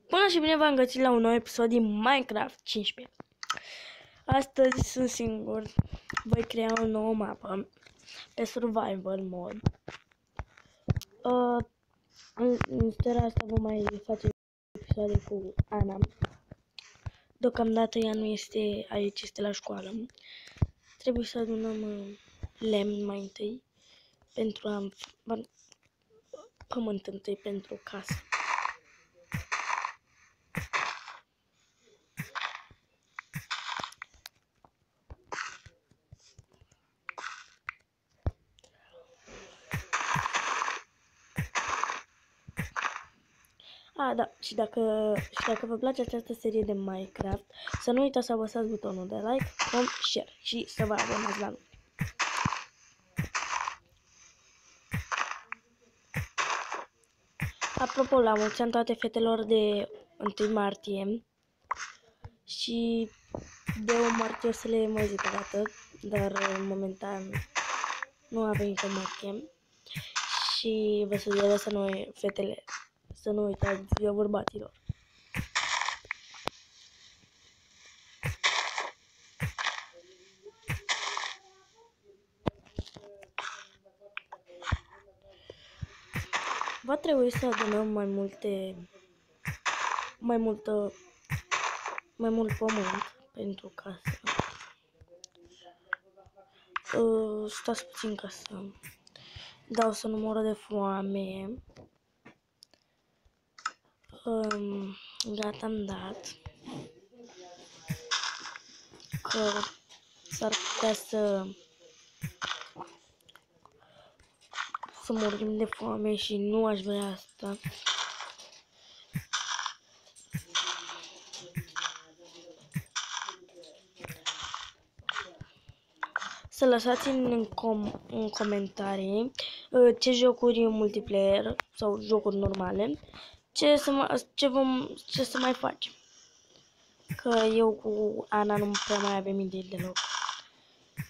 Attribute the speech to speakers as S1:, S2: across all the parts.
S1: Bună și bine v-am găsit la un nou episod din Minecraft 15. Astăzi sunt singur. Voi crea o nouă mapă pe survival mode. În seara asta vom mai face episoade cu Ana. Deocamdată ea nu este aici, este la școală. Trebuie să adunăm lemn mai întâi pentru a pământ întâi pentru casă. Da, și dacă vă place această serie de Minecraft, să nu uitați să apăsați butonul de like, comment, share și să vă abonați la noi. Apropo, la mulți ani toate fetelor de 1 martie și de 1 martie o să le mai zic o dată, dar momentan nu a venit 1 martie și vă sugerez să nu uitați ziua bărbaților. Va trebui să adunăm mai mult pământ pentru casă. Stați puțin ca să dau să nu moră de foame. Gata, am dat. Că s-ar putea să murim de foame și nu aș vrea asta. Să lăsați în comentarii ce jocuri multiplayer sau jocuri normale, ce să mai facem. Că eu cu Ana nu prea mai avem idei deloc.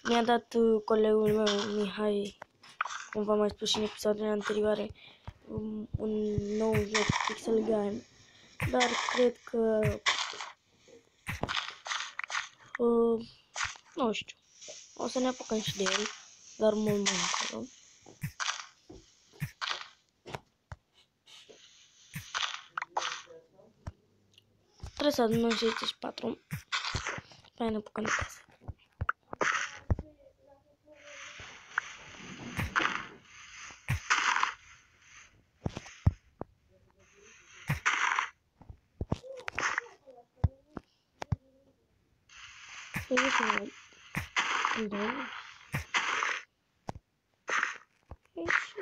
S1: Mi-a dat colegul meu, Mihai, cum v-am mai spus și în episoadele anterioare, un nou joc Pixel Gun, dar cred că nu știu, o să ne apucăm și de el, dar mult mai încolo. Trebuie să adunăm 64, pe aia ne apucăm de casă.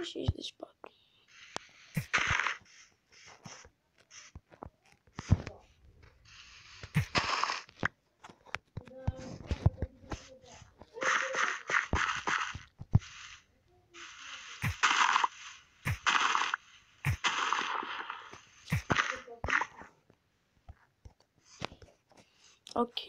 S1: Și 64. Ok.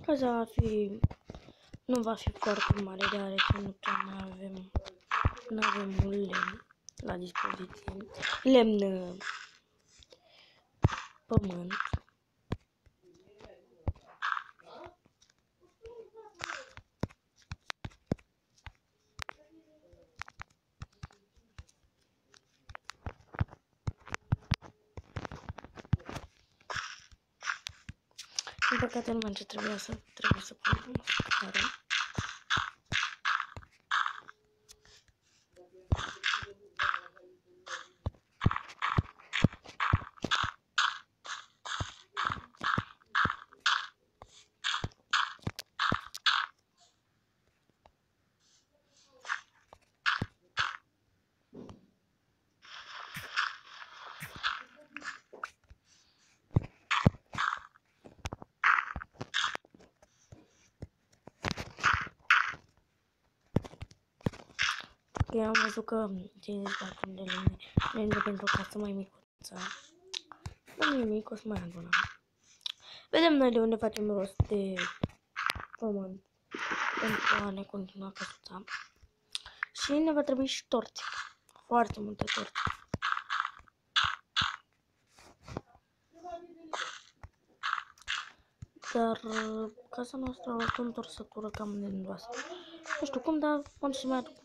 S1: Casa nu va fi foarte mare, deoarece nu avem mult lemn la dispoziție. Lemn, pământ. Din păcate nu ce trebuie să punem care. Eu am văzut că 54 de lemne pentru casă mai micuță. Nu nimic, o să mai adunăm. Vedem noi de unde facem rost de pământ pentru a ne continua căsuța. Și ne va trebui și torți. Foarte multe torți. Dar casa noastră are o întorsătură cam nendoasă. Nu știu cum, dar am să mai aduc.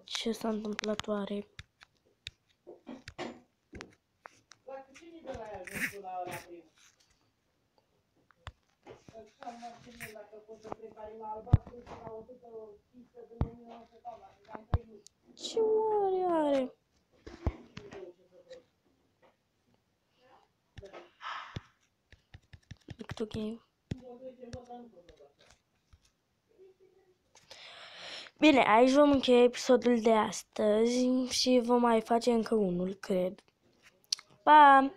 S1: Ce s-a întâmplat oare? Ce oare are? Ok. Bine, aici vom încheia episodul de astăzi și vom mai face încă unul, cred. Pa!